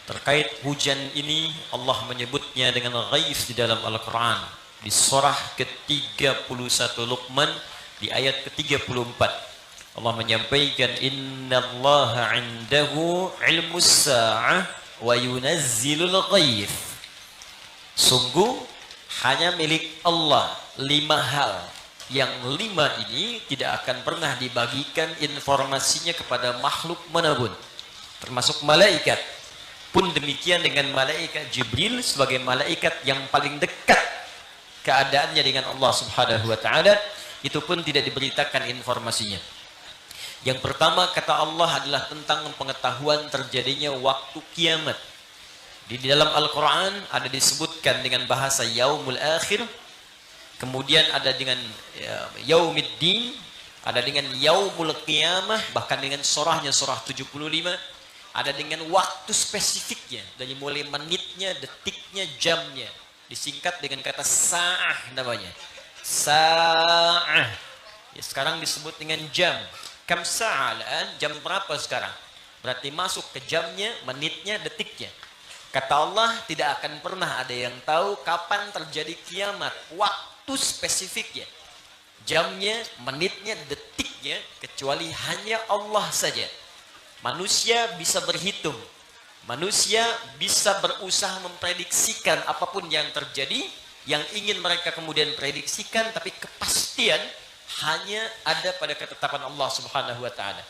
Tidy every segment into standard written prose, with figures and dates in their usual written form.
Terkait hujan ini Allah menyebutnya dengan ghaith di dalam Al-Quran di surah ke-31 Luqman di ayat ke-34. Allah menyampaikan innallaha 'indahu 'ilmus sa'ah wa yunazzilul ghaith. Sungguh hanya milik Allah 5 hal yang 5 ini tidak akan pernah dibagikan informasinya kepada makhluk manapun termasuk malaikat. Pun demikian dengan malaikat Jibril sebagai malaikat yang paling dekat keadaannya dengan Allah Subhanahu wa taala, itu pun tidak diberitakan informasinya. Yang pertama kata Allah adalah tentang pengetahuan terjadinya waktu kiamat. Di dalam Al-Qur'an ada disebutkan dengan bahasa yaumul akhir, kemudian ada dengan yaumiddin, ada dengan yaumul qiyamah, bahkan dengan surahnya surah 75 ada dengan waktu spesifiknya, dari mulai menitnya, detiknya, jamnya. Disingkat dengan kata sa'ah namanya. Sa'ah. Ya, sekarang disebut dengan jam. Kam sa'alan, jam berapa sekarang? Berarti masuk ke jamnya, menitnya, detiknya. Kata Allah, tidak akan pernah ada yang tahu kapan terjadi kiamat. Waktu spesifiknya. Jamnya, menitnya, detiknya, kecuali hanya Allah saja. Manusia bisa berhitung, manusia bisa berusaha memprediksikan apapun yang terjadi, yang ingin mereka kemudian prediksikan, tapi kepastian hanya ada pada ketetapan Allah Subhanahu wa taala.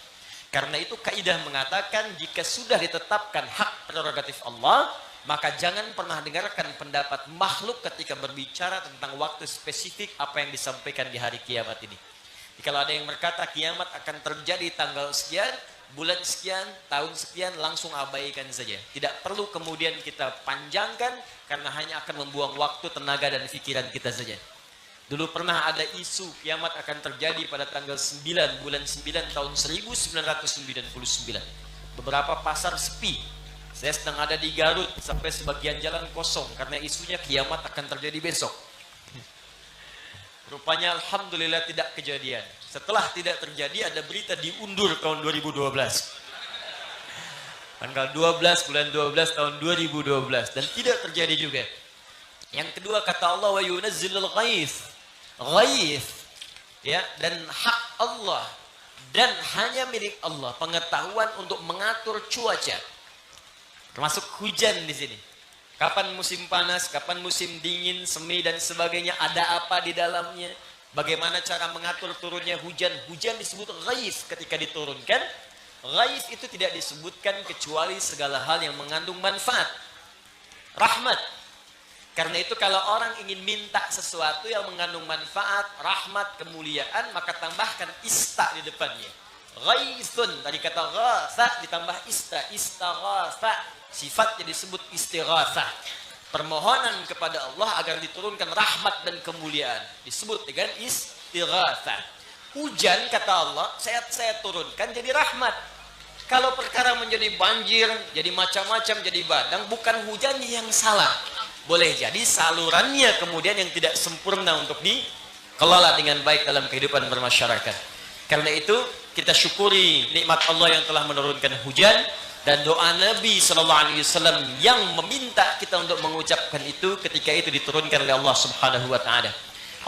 Karena itu kaidah mengatakan jika sudah ditetapkan hak prerogatif Allah, maka jangan pernah dengarkan pendapat makhluk ketika berbicara tentang waktu spesifik apa yang disampaikan di hari kiamat ini. Kalau ada yang berkata kiamat akan terjadi tanggal sekian, bulan sekian, tahun sekian, langsung abaikan saja. Tidak perlu kemudian kita panjangkan karena hanya akan membuang waktu, tenaga dan pikiran kita saja. Dulu pernah ada isu kiamat akan terjadi pada tanggal 9 bulan 9 tahun 1999. Beberapa pasar sepi. Saya sedang ada di Garut sampai sebagian jalan kosong karena isunya kiamat akan terjadi besok. Rupanya alhamdulillah tidak kejadian. Setelah tidak terjadi ada berita diundur tahun 2012. Tanggal 12 bulan 12 tahun 2012 dan tidak terjadi juga. Yang kedua kata Allah wa yunazzilul ghaith. Ghaith ya, dan hak Allah dan hanya milik Allah pengetahuan untuk mengatur cuaca. Termasuk hujan di sini. Kapan musim panas, kapan musim dingin, semi dan sebagainya, ada apa di dalamnya? Bagaimana cara mengatur turunnya hujan? Hujan disebut ghaith ketika diturunkan. Ghaith itu tidak disebutkan kecuali segala hal yang mengandung manfaat. Rahmat. Karena itu kalau orang ingin minta sesuatu yang mengandung manfaat, rahmat, kemuliaan, maka tambahkan ista di depannya. Ghaithun, tadi kata ghatha ditambah ista, istaghatha. Sifatnya disebut istighatsah. Permohonan kepada Allah agar diturunkan rahmat dan kemuliaan disebut dengan istighatsah. Hujan kata Allah, saya turunkan jadi rahmat. Kalau perkara menjadi banjir, jadi macam-macam, jadi badang, bukan hujan yang salah. Boleh jadi salurannya kemudian yang tidak sempurna untuk dikelola dengan baik dalam kehidupan bermasyarakat. Karena itu kita syukuri nikmat Allah yang telah menurunkan hujan. Dan doa Nabi SAW yang meminta kita untuk mengucapkan itu ketika itu diturunkan oleh Allah Subhanahu wa taala.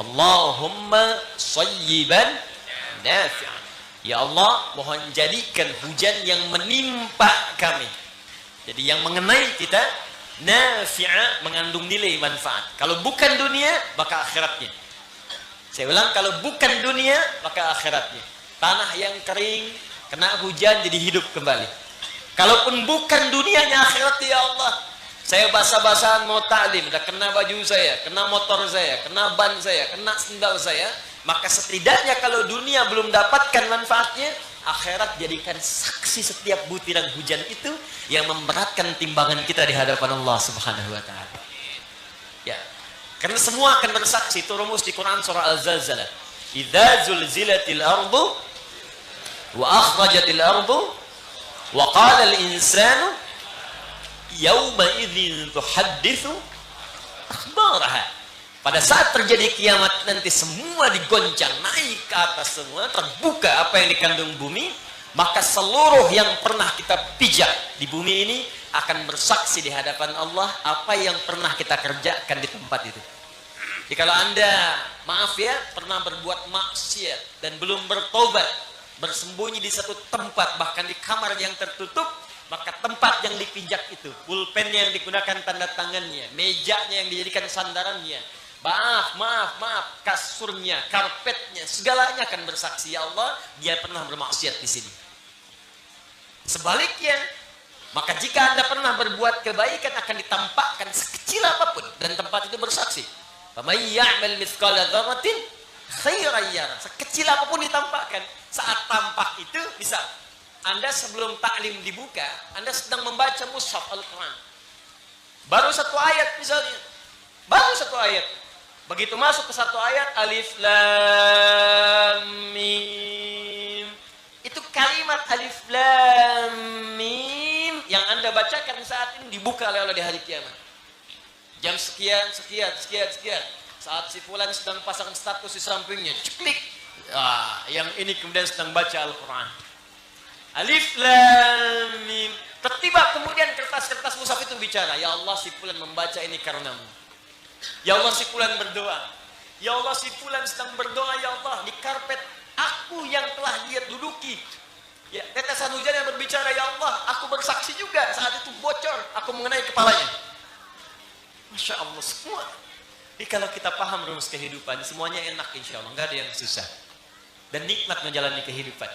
Allahumma shayyiban nafi'an. Ya Allah, mohon jadikan hujan yang menimpa kami. Jadi yang mengenai kita nafi'a, mengandung nilai manfaat. Kalau bukan dunia, maka akhiratnya. Saya ulang, kalau bukan dunia, maka akhiratnya. Tanah yang kering, kena hujan jadi hidup kembali. Kalaupun bukan dunianya, akhirat ya Allah. Saya basah-basahan mau ta'lim, udah kena baju saya, kena motor saya, kena ban saya, kena sendal saya, maka setidaknya kalau dunia belum dapatkan manfaatnya, akhirat jadikan saksi setiap butiran hujan itu yang memberatkan timbangan kita di hadapan Allah Subhanahu wa taala. Ya. Karena semua akan bersaksi, itu rumus di Quran surah Al-Zalzalah. Idza zulzilatil ardu wa akhrajatil ardu wa qala al-insanu yawma idzin tuhadditsu akhbaraha. Pada saat terjadi kiamat nanti semua digoncang, naik ke atas semua, terbuka apa yang dikandung bumi, maka seluruh yang pernah kita pijak di bumi ini akan bersaksi di hadapan Allah apa yang pernah kita kerjakan di tempat itu. Jadi kalau Anda, maaf ya, pernah berbuat maksiat dan belum bertobat, bersembunyi di satu tempat, bahkan di kamar yang tertutup, maka tempat yang dipijak itu, pulpennya yang digunakan tanda tangannya, mejanya yang dijadikan sandarannya, maaf, kasurnya, karpetnya, segalanya akan bersaksi, ya Allah, dia pernah bermaksiat di sini. Sebaliknya, maka jika Anda pernah berbuat kebaikan akan ditampakkan sekecil apapun dan tempat itu bersaksi. Faman ya'mal mithqala dzarratin khairan yarah. Sekecil apapun ditampakkan. Saat tampak itu bisa Anda sebelum taklim dibuka, Anda sedang membaca mushaf Al-Quran. Baru satu ayat misalnya. Baru satu ayat. Begitu masuk ke satu ayat, alif lam mim. Itu kalimat alif lam mim yang Anda bacakan saat ini dibuka oleh Allah di hari kiamat. Jam sekian. Saat si fulan sedang pasang status di sampingnya, ceklik. Yang ini kemudian sedang baca Al-Quran. Alif lam mim. Tertiba kemudian kertas-kertas mushaf itu bicara, ya Allah, si fulan membaca ini karenamu. Ya Allah, si fulan berdoa. Ya Allah, si fulan sedang berdoa, ya Allah, di karpet aku yang telah dia duduki. Ya, tetesan hujan yang berbicara, ya Allah, aku bersaksi juga saat itu bocor, aku mengenai kepalanya. Masya Allah, semua. Jadi kalau kita paham rumus kehidupan, semuanya enak insya Allah, nggak ada yang susah. Dan nikmat menjalani kehidupan.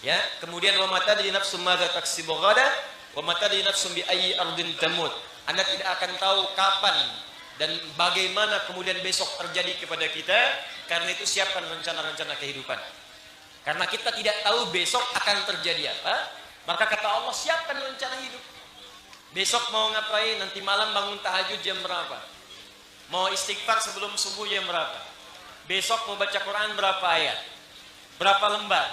Ya, kemudian wa mata di nafsum madza taksibu ghada wa mata di nafsum bi ayyi ardin tamut. Anda tidak akan tahu kapan dan bagaimana kemudian besok terjadi kepada kita, karena itu siapkan rencana-rencana kehidupan. Karena kita tidak tahu besok akan terjadi apa, maka kata Allah siapkan rencana hidup. Besok mau ngapain, nanti malam bangun tahajud jam berapa, mau istighfar sebelum subuh jam berapa, besok mau baca Quran berapa ayat, berapa lembar,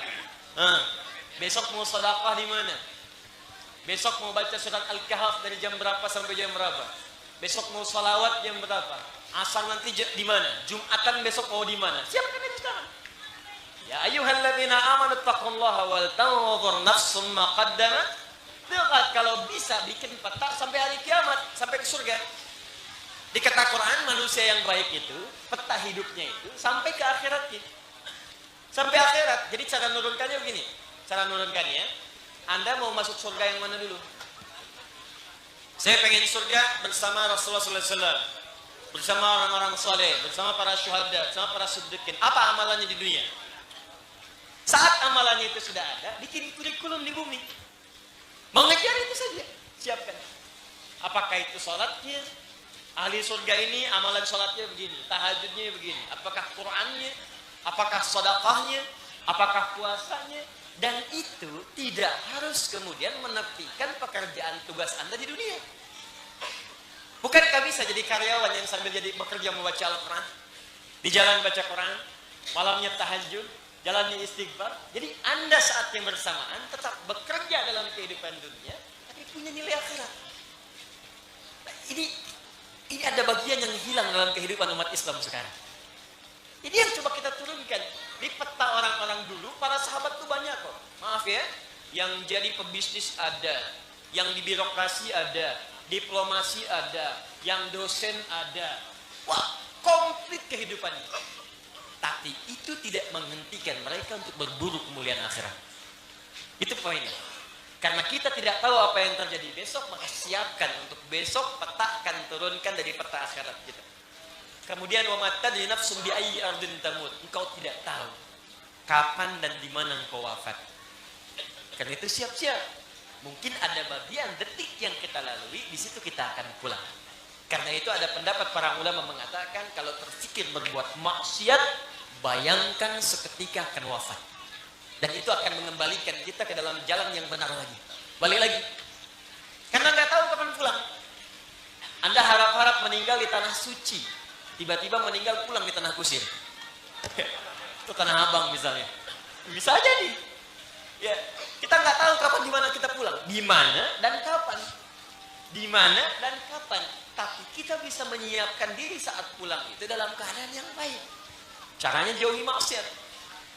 besok mau sedekah di mana, besok mau baca surat Al-Kahf dari jam berapa sampai jam berapa, besok mau salawat jam berapa, asar nanti di mana, Jumatan besok mau di mana, siapkan itu sekarang. Ya ayyuhalladzina amanu taqullaha wal tanzur nafsum ma qaddamat. Kalau bisa bikin peta sampai hari kiamat, sampai ke surga. Di kata Quran, manusia yang baik itu, peta hidupnya itu sampai ke akhiratnya. Sampai akhirat. Jadi cara nurunkannya begini. Cara nurunkannya, Anda mau masuk surga yang mana dulu? Saya pengen surga bersama Rasulullah SAW, bersama orang-orang soleh, bersama para syuhada, bersama para siddiqin. Apa amalannya di dunia? Saat amalannya itu sudah ada, bikin kurikulum di bumi. Mengejar itu saja, siapkan. Apakah itu sholatnya? Ahli surga ini amalan sholatnya begini, tahajudnya begini. Apakah Qurannya? Apakah sedekahnya? Apakah puasanya? Dan itu tidak harus kemudian menepikan pekerjaan tugas Anda di dunia. Bukankah bisa jadi karyawan yang sambil jadi bekerja membaca Al-Quran, di jalan baca Quran, malamnya tahajud, jalannya istighfar. Jadi Anda saat yang bersamaan tetap bekerja dalam kehidupan dunia, tapi punya nilai akhirat. Nah, ini ada bagian yang hilang dalam kehidupan umat Islam sekarang. Ini yang coba kita turunkan. Di peta orang-orang dulu, para sahabat tuh banyak kok. Maaf ya, yang jadi pebisnis ada, yang di birokrasi ada, diplomasi ada, yang dosen ada. Wah, komplit kehidupannya. Tapi itu tidak menghentikan mereka untuk berburu kemuliaan akhirat. Itu poinnya. Karena kita tidak tahu apa yang terjadi besok, maka siapkan untuk besok, petakan, turunkan dari peta akhirat kita. Kemudian wa matadri nafsum bi ayyi ardin tamut. Engkau tidak tahu kapan dan di mana engkau wafat. Karena itu siap-siap. Mungkin ada bagian detik yang kita lalui, di situ kita akan pulang. Karena itu ada pendapat para ulama mengatakan kalau terfikir berbuat maksiat, bayangkan seketika akan wafat. Dan itu akan mengembalikan kita ke dalam jalan yang benar lagi. Balik lagi. Karena nggak tahu kapan pulang. Anda harap-harap meninggal di tanah suci, tiba-tiba meninggal pulang di tanah kusir. Itu Tanah Abang misalnya. Bisa aja nih. Ya, kita nggak tahu kapan di mana kita pulang. Di mana dan kapan. Di mana dan kapan. Tapi kita bisa menyiapkan diri saat pulang itu dalam keadaan yang baik. Caranya jauhi maksiat.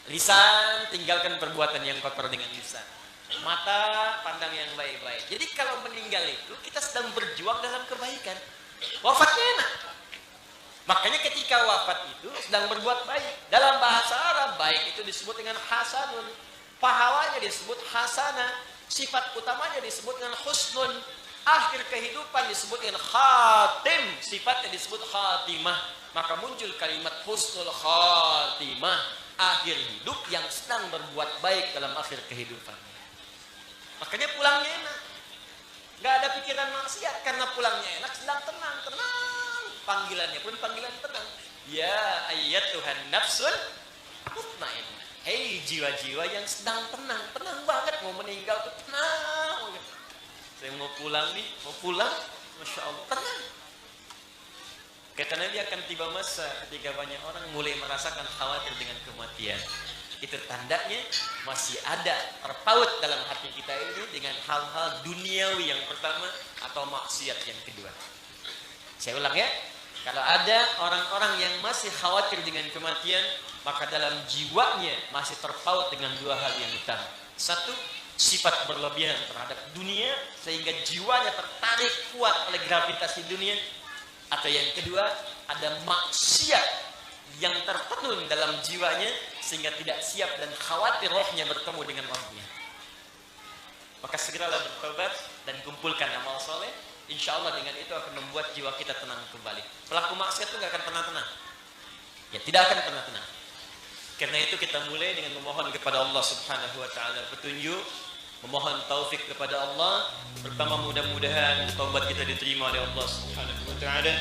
Lisan, tinggalkan perbuatan yang kotor dengan lisan. Mata pandang yang baik-baik. Jadi kalau meninggal itu kita sedang berjuang dalam kebaikan. Wafatnya enak. Makanya ketika wafat itu sedang berbuat baik. Dalam bahasa Arab baik itu disebut dengan hasanun. Pahalanya disebut hasanah. Sifat utamanya disebut dengan husnun. Akhir kehidupan disebut dengan khatim. Sifatnya disebut khatimah. Maka muncul kalimat husnul khatimah. Akhir hidup yang sedang berbuat baik dalam akhir kehidupan. Makanya pulangnya enak. Gak ada pikiran maksiat. Karena pulangnya enak, sedang tenang. Panggilannya pun panggilan tenang. Ya ayyatuhan nafsul mutmainnah. Hei jiwa-jiwa yang sedang tenang. Tenang banget mau meninggal tuh tenang. Saya mau pulang nih, mau pulang. Masya Allah, tenang. Kata Nabi akan tiba masa ketika banyak orang mulai merasakan khawatir dengan kematian. Itu tandanya masih ada terpaut dalam hati kita ini dengan hal-hal duniawi yang pertama atau maksiat yang kedua. Saya ulang ya, kalau ada orang-orang yang masih khawatir dengan kematian, maka dalam jiwanya masih terpaut dengan dua hal yang utama. Satu, sifat berlebihan terhadap dunia sehingga jiwanya tertarik kuat oleh gravitasi dunia. Atau yang kedua, ada maksiat yang tertenun dalam jiwanya sehingga tidak siap dan khawatir rohnya bertemu dengan rohnya. Maka segeralah bertobat dan kumpulkan amal soleh. Insya Allah dengan itu akan membuat jiwa kita tenang kembali. Pelaku maksiat itu nggak akan pernah tenang. Ya tidak akan pernah tenang. Karena itu kita mulai dengan memohon kepada Allah Subhanahu Wa Taala petunjuk, memohon taufik kepada Allah. Pertama mudah-mudahan taubat kita diterima oleh Allah Subhanahu Wa Taala.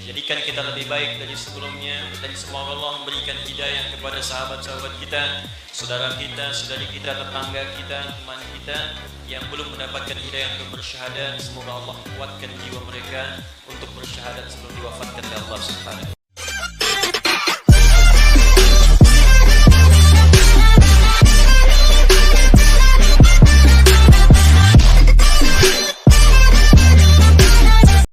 Jadikan kita lebih baik dari sebelumnya dan semoga Allah memberikan hidayah kepada sahabat-sahabat kita, saudara kita, saudari kita, tetangga kita, teman kita yang belum mendapatkan hidayah untuk bersyahadat. Semoga Allah kuatkan jiwa mereka untuk bersyahadat sebelum diwafatkan oleh Allah Subhanahu